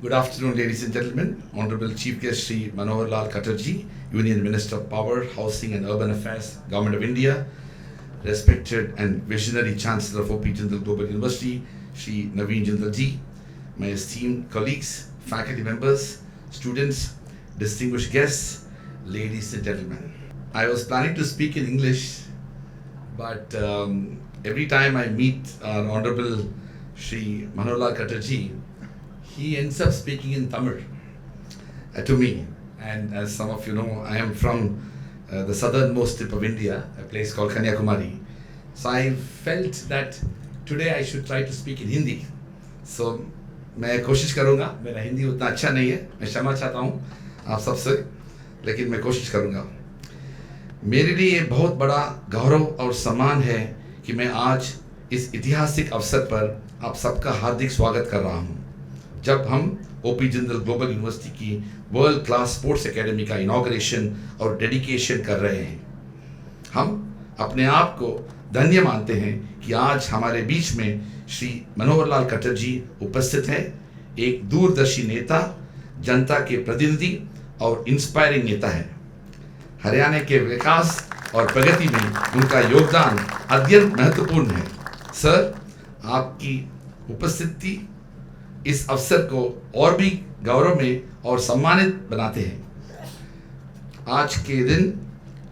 Good afternoon, ladies and gentlemen. Honorable Chief Guest Shri Manohar Lal Khattarji, Union Minister of Power, Housing and Urban Affairs, Government of India, respected and visionary Chancellor of O.P. Jindal Global University, Shri Naveen Jindal-ji, my esteemed colleagues, faculty members, students, distinguished guests, ladies and gentlemen. I was planning to speak in English, but every time I meet our Honorable Shri Manohar Lal Khattarji, he ends up speaking in Tamil to me. And as some of you know, I am from the southernmost tip of India, a place called Kumari. So I felt that today I should try to speak in Hindi. So मैं कोशिश करूँगा. मेरा हिंदी उतना अच्छा नहीं है, मैं क्षमा चाहता हूँ आप सबसे, लेकिन मैं कोशिश करूँगा. मेरे लिए बहुत बड़ा गौरव और सम्मान है कि मैं आज इस ऐतिहासिक अवसर पर आप सबका हार्दिक स्वागत कर रहा हूँ, जब हम ओपी जिंदल ग्लोबल यूनिवर्सिटी की वर्ल्ड क्लास स्पोर्ट्स एकेडमी का इनॉग्रेशन और डेडिकेशन कर रहे हैं. हम अपने आप को धन्य मानते हैं कि आज हमारे बीच में श्री मनोहर लाल खट्टर जी उपस्थित हैं. एक दूरदर्शी नेता, जनता के प्रतिनिधि और इंस्पायरिंग नेता है. हरियाणा के विकास और प्रगति में उनका योगदान अत्यंत महत्वपूर्ण है. सर, आपकी उपस्थिति इस अवसर को और भी गौरव में और सम्मानित बनाते हैं. आज के दिन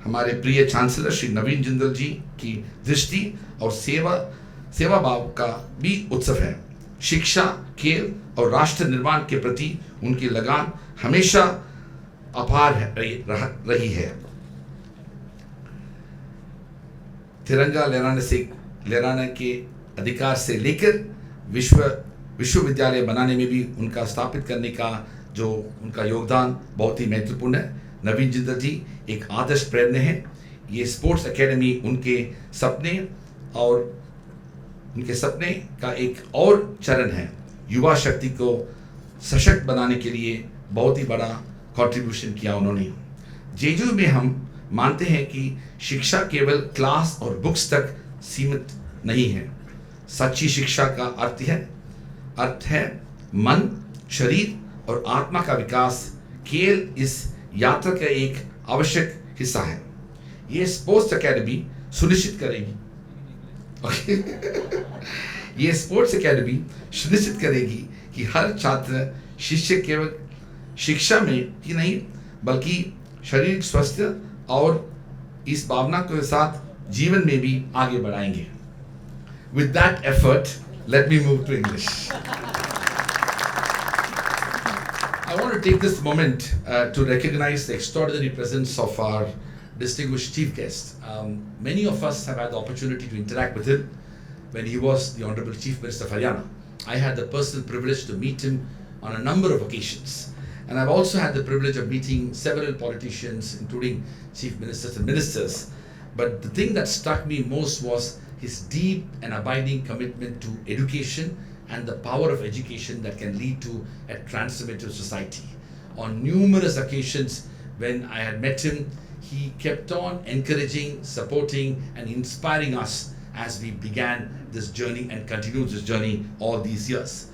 हमारे प्रिय चांसलर श्री नवीन जिंदल जी की दृष्टि और सेवा भाव का भी उत्सव है. शिक्षा, खेल और राष्ट्र निर्माण के प्रति उनकी लगान हमेशा अपार रही है. तिरंगा लहराने के अधिकार से लेकर विश्वविद्यालय बनाने में भी उनका स्थापित करने का जो उनका योगदान बहुत ही महत्वपूर्ण है. नवीन जिंदल जी एक आदर्श प्रेरणा है. ये स्पोर्ट्स एकेडमी उनके सपने का एक और चरण है. युवा शक्ति को सशक्त बनाने के लिए बहुत ही बड़ा कंट्रीब्यूशन किया उन्होंने. जेजू में हम मानते हैं कि शिक्षा केवल क्लास और बुक्स तक सीमित नहीं है. सच्ची शिक्षा का अर्थ है मन, शरीर और आत्मा का विकास. खेल इस यात्रा का एक आवश्यक हिस्सा है. ये स्पोर्ट्स एकेडमी सुनिश्चित करेगी कि हर छात्र शिष्य केवल शिक्षा में ही नहीं बल्कि शारीरिक स्वास्थ्य और इस भावना के साथ जीवन में भी आगे बढ़ाएंगे. With that effort, let me move to English. I want to take this moment to recognize the extraordinary presence of our distinguished chief guest. Many of us have had the opportunity to interact with him when he was the Honorable Chief Minister of Haryana. I had the personal privilege to meet him on a number of occasions. And I've also had the privilege of meeting several politicians, including chief ministers and ministers. But the thing that struck me most was his deep and abiding commitment to education and the power of education that can lead to a transformative society. On numerous occasions when I had met him, he kept on encouraging, supporting and inspiring us as we began this journey and continue this journey all these years.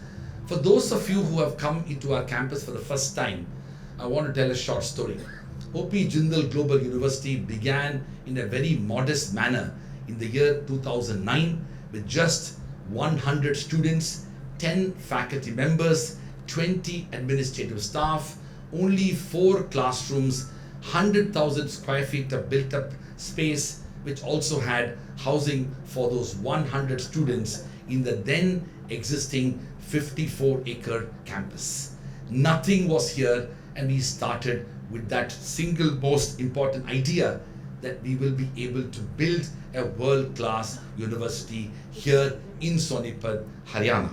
For those of you who have come into our campus for the first time, I want to tell a short story. O.P. Jindal Global University began in a very modest manner in the year 2009 with just 100 students, 10 faculty members, 20 administrative staff, only 4 classrooms, 100,000 square feet of built up space, which also had housing for those 100 students in the then existing 54-acre campus. Nothing was here, and we started with that single most important idea that we will be able to build a world-class university here in Sonipat, Haryana.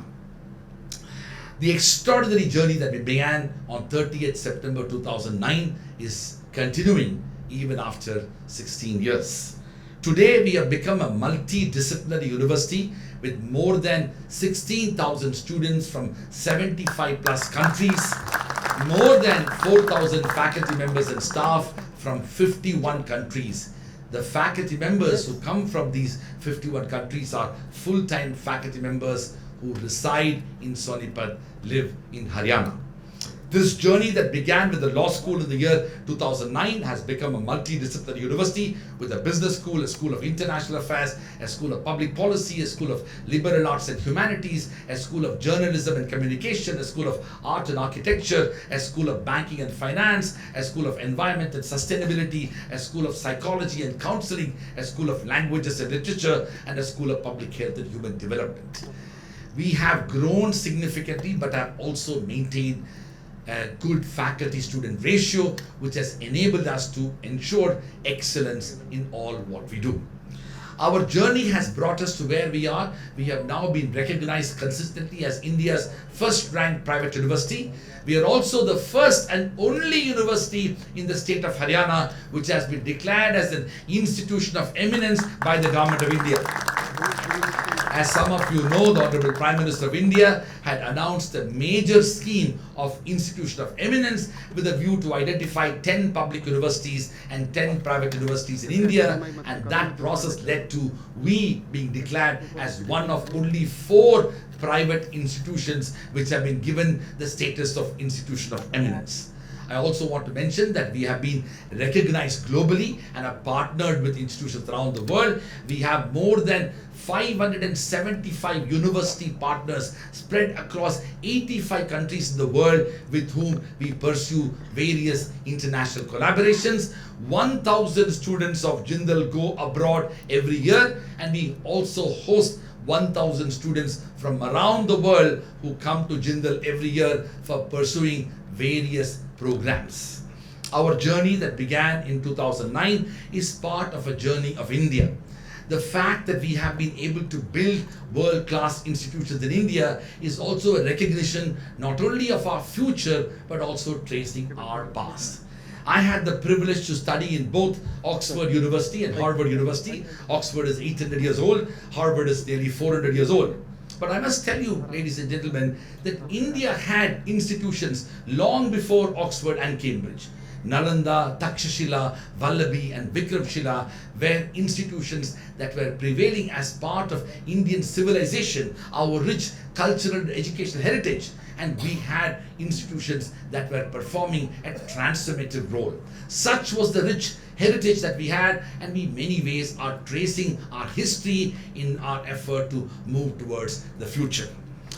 The extraordinary journey that we began on 30th September 2009 is continuing even after 16 years. Today we have become a multidisciplinary university with more than 16,000 students from 75 plus countries, more than 4,000 faculty members and staff from 51 countries. The faculty members who come from these 51 countries are full-time faculty members who reside in Sonipat, live in Haryana. This journey that began with the law school in the year 2009 has become a multidisciplinary university with a business school, a school of international affairs, a school of public policy, a school of liberal arts and humanities, a school of journalism and communication, a school of art and architecture, a school of banking and finance, a school of environment and sustainability, a school of psychology and counseling, a school of languages and literature, and a school of public health and human development. We have grown significantly, but have also maintained a good faculty-student ratio, which has enabled us to ensure excellence in all what we do. Our journey has brought us to where we are. We have now been recognized consistently as India's first-ranked private university. We are also the first and only university in the state of Haryana which has been declared as an institution of eminence by the Government of India. As some of you know, the Honorable Prime Minister of India had announced a major scheme of Institution of Eminence with a view to identify 10 public universities and 10 private universities in India, and that process led to we being declared as one of only 4 private institutions which have been given the status of Institution of Eminence. I also want to mention that we have been recognized globally and have partnered with institutions around the world. We have more than 575 university partners spread across 85 countries in the world with whom we pursue various international collaborations. 1,000 students of Jindal go abroad every year, and we also host 1,000 students from around the world who come to Jindal every year for pursuing various programs. Our journey that began in 2009 is part of a journey of India. The fact that we have been able to build world-class institutions in India is also a recognition not only of our future but also tracing our past. I had the privilege to study in both Oxford University and Harvard University. Oxford is 800 years old, Harvard is nearly 400 years old. But I must tell you, ladies and gentlemen, that India had institutions long before Oxford and Cambridge. Nalanda, Takshashila, Vallabhi and Vikramshila were institutions that were prevailing as part of Indian civilization, our rich cultural and educational heritage. And we had institutions that were performing a transformative role. Such was the rich heritage that we had, and we in many ways are tracing our history in our effort to move towards the future.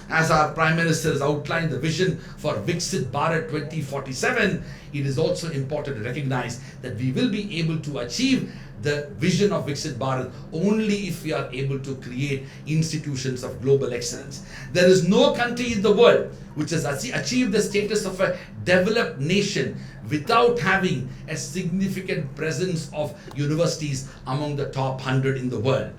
As our Prime Minister has outlined the vision for Viksit Bharat 2047, it is also important to recognize that we will be able to achieve the vision of Viksit Bharat only if we are able to create institutions of global excellence. There is no country in the world which has achieved the status of a developed nation without having a significant presence of universities among the top 100 in the world.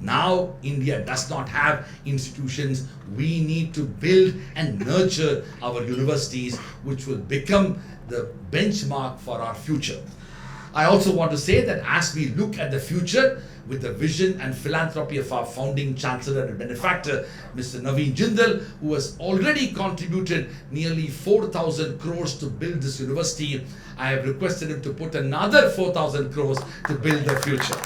Now, India does not have institutions. We need to build and nurture our universities, which will become the benchmark for our future. I also want to say that as we look at the future with the vision and philanthropy of our founding Chancellor and benefactor, Mr. Naveen Jindal, who has already contributed nearly 4,000 crores to build this university, I have requested him to put another 4,000 crores to build the future.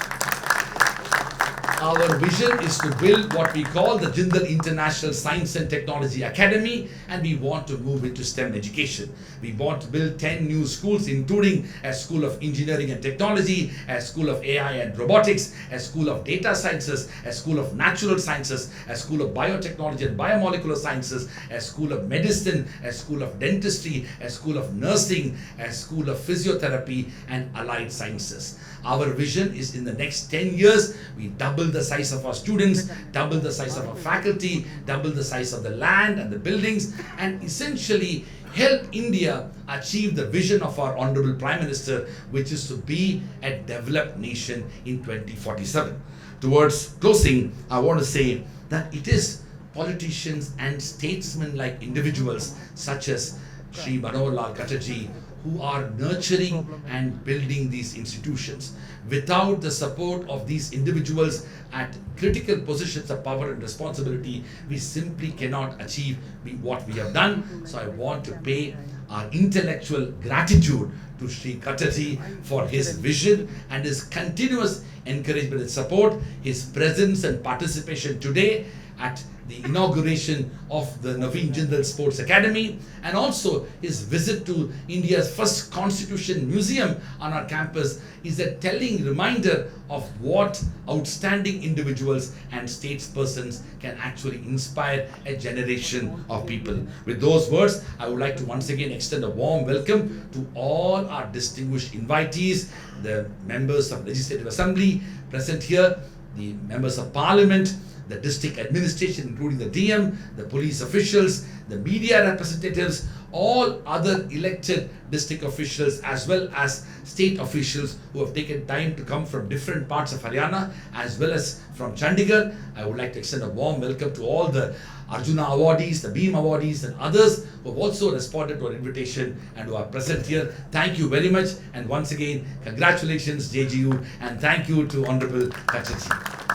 Our vision is to build what we call the Jindal International Science and Technology Academy, and we want to move into STEM education. We want to build 10 new schools, including a school of engineering and technology, a school of AI and robotics, a school of data sciences, a school of natural sciences, a school of biotechnology and biomolecular sciences, a school of medicine, a school of dentistry, a school of nursing, a school of physiotherapy and allied sciences. Our vision is in the next 10 years, we double the size of our students, double the size of our faculty, double the size of the land and the buildings, and essentially help India achieve the vision of our Honorable Prime Minister, which is to be a developed nation in 2047. Towards closing, I want to say that it is politicians and statesmen like individuals such as Shri Manohar Lal Khattarji who are nurturing and building these institutions. Without the support of these individuals at critical positions of power and responsibility, we simply cannot achieve what we have done. So I want to pay our intellectual gratitude to Shri Khattarji for his vision and his continuous encouragement and support. His presence and participation today at the inauguration of the Naveen Jindal Sports Academy, and also his visit to India's first Constitution Museum on our campus is a telling reminder of what outstanding individuals and statespersons can actually inspire a generation of people. With those words, I would like to once again extend a warm welcome to all our distinguished invitees, the members of Legislative Assembly present here, the members of Parliament, the district administration, including the DM, the police officials, the media representatives, all other elected district officials, as well as state officials who have taken time to come from different parts of Haryana, as well as from Chandigarh. I would like to extend a warm welcome to all the Arjuna awardees, the Beam awardees, and others who have also responded to our invitation and who are present here. Thank you very much, and once again, congratulations, JGU, and thank you to Honorable Kachachi.